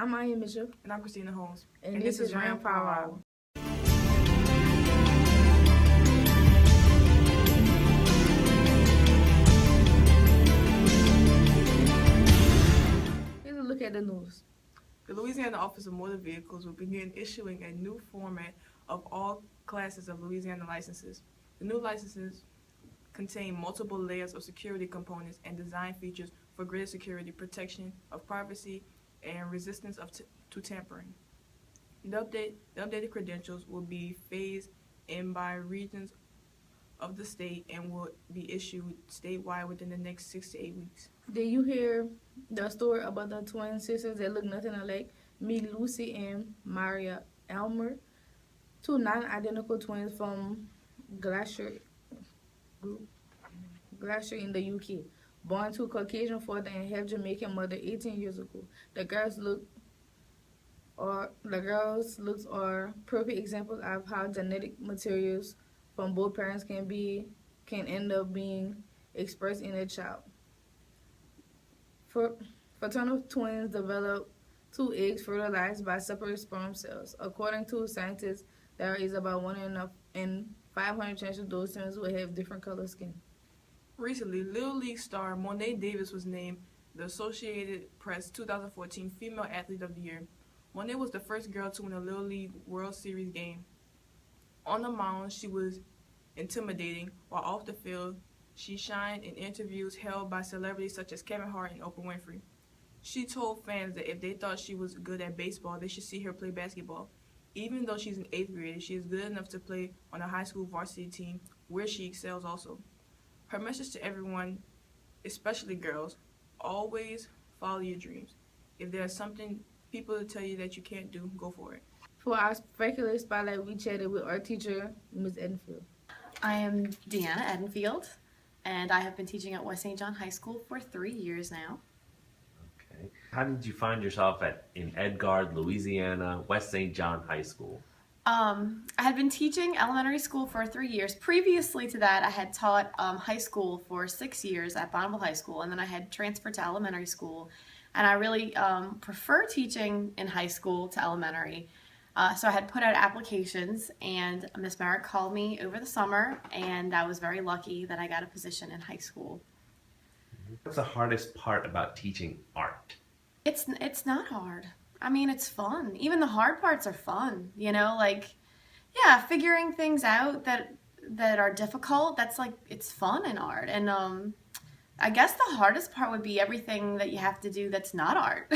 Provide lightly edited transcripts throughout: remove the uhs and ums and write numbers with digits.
I'm Anya Mitchell. And I'm Christina Holmes. And this is WRAM Power Hour. Here's a look at the news. The Louisiana Office of Motor Vehicles will begin issuing a new format of all classes of Louisiana licenses. The new licenses contain multiple layers of security components and design features for greater security, protection of privacy, and resistance to tampering. The updated credentials will be phased in by regions of the state and will be issued statewide within the next 6 to 8 weeks. Did you hear the story about the twin sisters that look nothing alike? Me, Lucy, and Maria Elmer, two non-identical twins from Glacier in the UK, born to Caucasian father and half Jamaican mother 18 years ago. The girls' looks are perfect examples of how genetic materials from both parents can end up being expressed in a child. Fraternal twins develop two eggs fertilized by separate sperm cells. According to scientists, there is about 1 in 500 chances those twins will have different color skin. Recently, Little League star Monet Davis was named the Associated Press 2014 Female Athlete of the Year. Monet was the first girl to win a Little League World Series game. On the mound, she was intimidating, while off the field, she shined in interviews held by celebrities such as Kevin Hart and Oprah Winfrey. She told fans that if they thought she was good at baseball, they should see her play basketball. Even though she's an 8th grader, she is good enough to play on a high school varsity team, where she excels also. Her message to everyone, especially girls, always follow your dreams. If there's something people tell you that you can't do, go for it. For our specular spotlight, we chatted with our teacher, Ms. Edenfield. I am Deanna Edenfield, and I have been teaching at West St. John High School for 3 years now. Okay. How did you find yourself in Edgard, Louisiana, West St. John High School? I had been teaching elementary school for 3 years. Previously to that, I had taught high school for 6 years at Bonneville High School, and then I had transferred to elementary school. And I really prefer teaching in high school to elementary. So I had put out applications, and Miss Merritt called me over the summer, and I was very lucky that I got a position in high school. What's the hardest part about teaching art? It's not hard. I mean, it's fun. Even the hard parts are fun, you know, like, yeah, figuring things out that are difficult, that's like, it's fun in art. And I guess the hardest part would be everything that you have to do that's not art.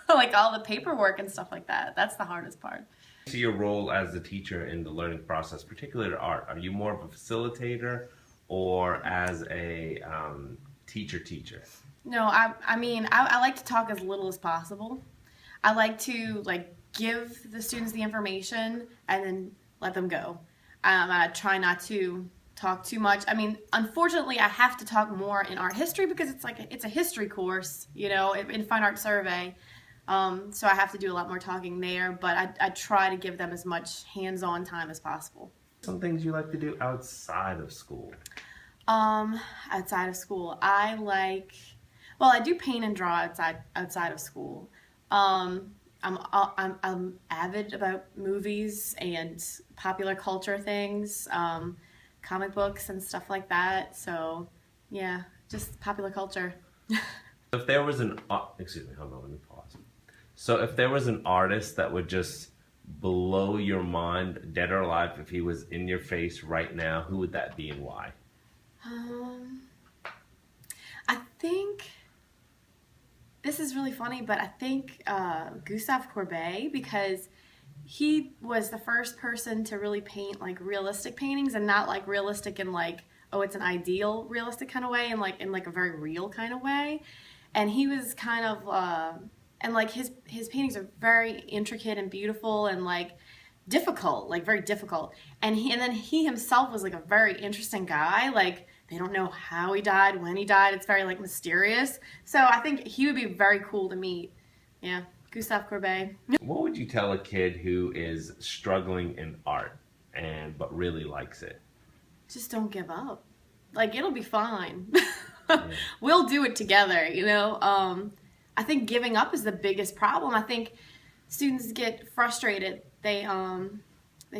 Like all the paperwork and stuff like that. That's the hardest part. So your role as a teacher in the learning process, particularly to art, are you more of a facilitator or as a teacher? No, I mean, I like to talk as little as possible. I like to give the students the information and then let them go. I try not to talk too much. I mean, unfortunately, I have to talk more in art history because it's a history course, you know, in Fine Art Survey. So I have to do a lot more talking there, but I try to give them as much hands-on time as possible. Some things you like to do outside of school? Outside of school, I do paint and draw outside of school. I'm avid about movies and popular culture things, comic books and stuff like that. So yeah, just popular culture. If there was let me pause. So if there was an artist that would just blow your mind, dead or alive, if he was in your face right now, who would that be and why? I think this is really funny, but I think Gustave Courbet, because he was the first person to really paint like realistic paintings, and not like realistic in like, oh, it's an ideal realistic kind of way, and like in like a very real kind of way. And he was kind of and like his paintings are very intricate and beautiful and like difficult, like very difficult. And then he himself was like a very interesting guy. Like they don't know how he died, when he died. It's very like mysterious. So I think he would be very cool to meet. Yeah, Gustave Courbet. What would you tell a kid who is struggling in art but really likes it? Just don't give up. Like, it'll be fine. Yeah. We'll do it together, you know. I think giving up is the biggest problem. I think students get frustrated. They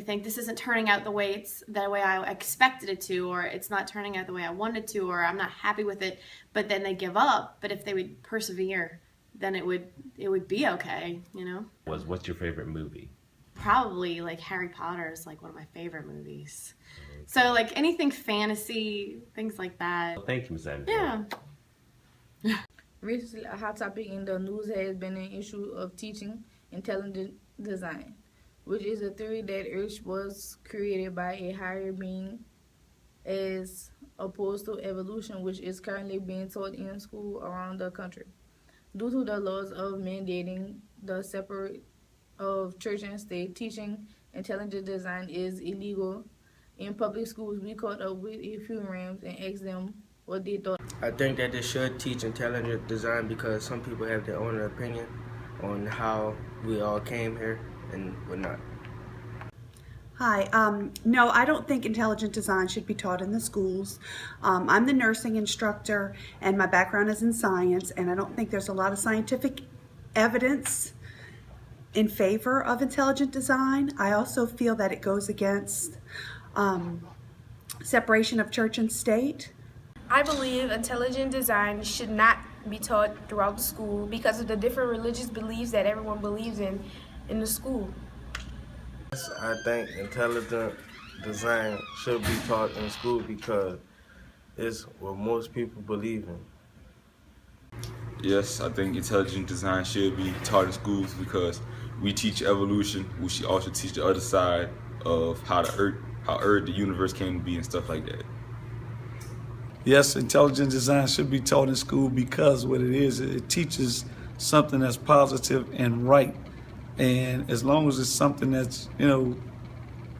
think this isn't turning out the way I expected it to, or it's not turning out the way I wanted to, or I'm not happy with it. But then they give up. But if they would persevere, then it would be okay, you know. What's your favorite movie? Probably like Harry Potter is like one of my favorite movies. So like anything fantasy, things like that. Well, thank you, Ms. Angela. Yeah. Recently, a hot topic in the news has been an issue of teaching intelligent design, which is a theory that Earth was created by a higher being as opposed to evolution, which is currently being taught in school around the country. Due to the laws of mandating the separate of church and state, teaching intelligent design is illegal. In public schools, we caught up with a few WRAMs and asked them what they thought. I think that they should teach intelligent design because some people have their own opinion on how we all came here and whatnot. Hi. No, I don't think intelligent design should be taught in the schools. I'm the nursing instructor, and my background is in science, and I don't think there's a lot of scientific evidence in favor of intelligent design. I also feel that it goes against separation of church and state. I believe intelligent design should not be taught throughout the school because of the different religious beliefs that everyone believes in the school. I think intelligent design should be taught in school because it's what most people believe in. Yes, I think intelligent design should be taught in schools because we teach evolution. We should also teach the other side of how Earth, the universe came to be and stuff like that. Yes, intelligent design should be taught in school because what it is, it teaches something that's positive and right. And as long as it's something that's,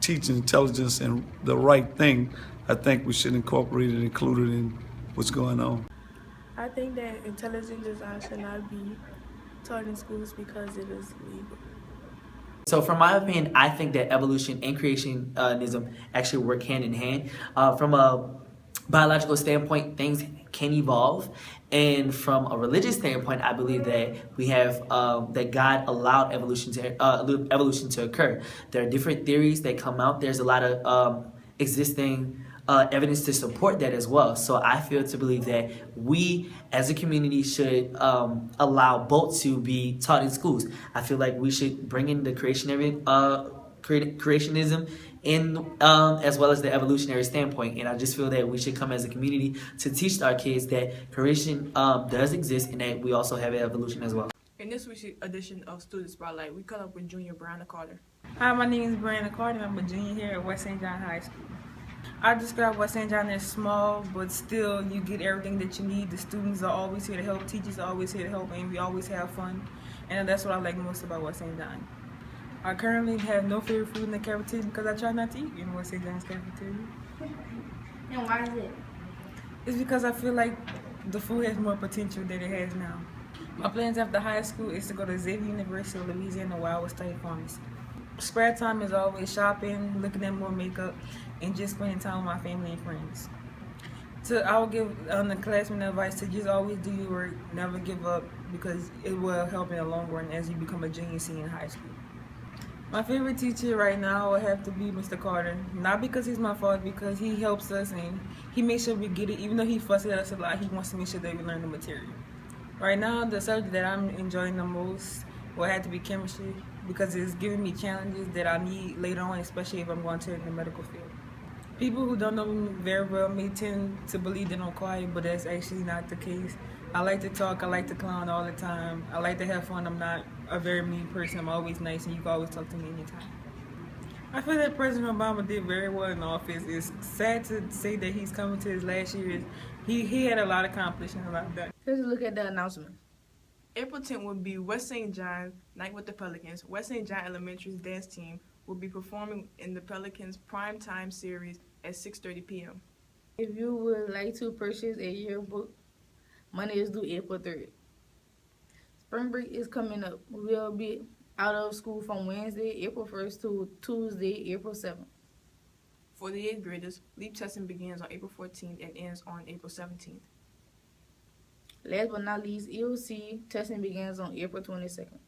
teaching intelligence and the right thing, I think we should incorporate it, include it in what's going on. I think that intelligent design should not be taught in schools because it is legal. So from my opinion, I think that evolution and creationism actually work hand in hand. From a biological standpoint, things can evolve. And from a religious standpoint, I believe that we have that God allowed evolution to occur. There are different theories that come out. There's a lot of existing evidence to support that as well. So I feel to believe that we as a community should allow both to be taught in schools. I feel like we should bring in the creationism in as well as the evolutionary standpoint, and I just feel that we should come as a community to teach our kids that creation does exist and that we also have evolution as well. In this week's edition of Student Spotlight, we caught up with Junior Brianna Carter. Hi, my name is Brianna Carter, and I'm a junior here at West St. John High School. I describe West St. John as small, but still you get everything that you need. The students are always here to help, teachers are always here to help, and we always have fun. And that's what I like most about West St. John. I currently have no favorite food in the cafeteria because I try not to eat in West St. John's cafeteria. And why is it? It's because I feel like the food has more potential than it has now. My plans after high school is to go to Xavier University of Louisiana where I will study pharmacy. Spare time is always shopping, looking at more makeup, and just spending time with my family and friends. So I will give the classmate advice to just always do your work, never give up, because it will help in the long run as you become a junior senior in high school. My favorite teacher right now would have to be Mr. Carter. Not because he's my fault, because he helps us and he makes sure we get it. Even though he fusses at us a lot, he wants to make sure that we learn the material. Right now, the subject that I'm enjoying the most will have to be chemistry because it's giving me challenges that I need later on, especially if I'm going to the medical field. People who don't know me very well may tend to believe that I'm quiet, but that's actually not the case. I like to talk, I like to clown all the time, I like to have fun. I'm not a very mean person, I'm always nice and you can always talk to me anytime. I feel that President Obama did very well in office. It's sad to say that he's coming to his last years. He had a lot of accomplishments about that. Let's look at the announcement. April 10th will be West St. John Night with the Pelicans. West St. John Elementary's dance team will be performing in the Pelicans Prime Time series at 6:30 p.m. If you would like to purchase a yearbook, money is due April 3rd. Spring break is coming up. We'll be out of school from Wednesday, April 1st to Tuesday, April 7th. For the 8th graders, LEAP testing begins on April 14th and ends on April 17th. Last but not least, EOC testing begins on April 22nd.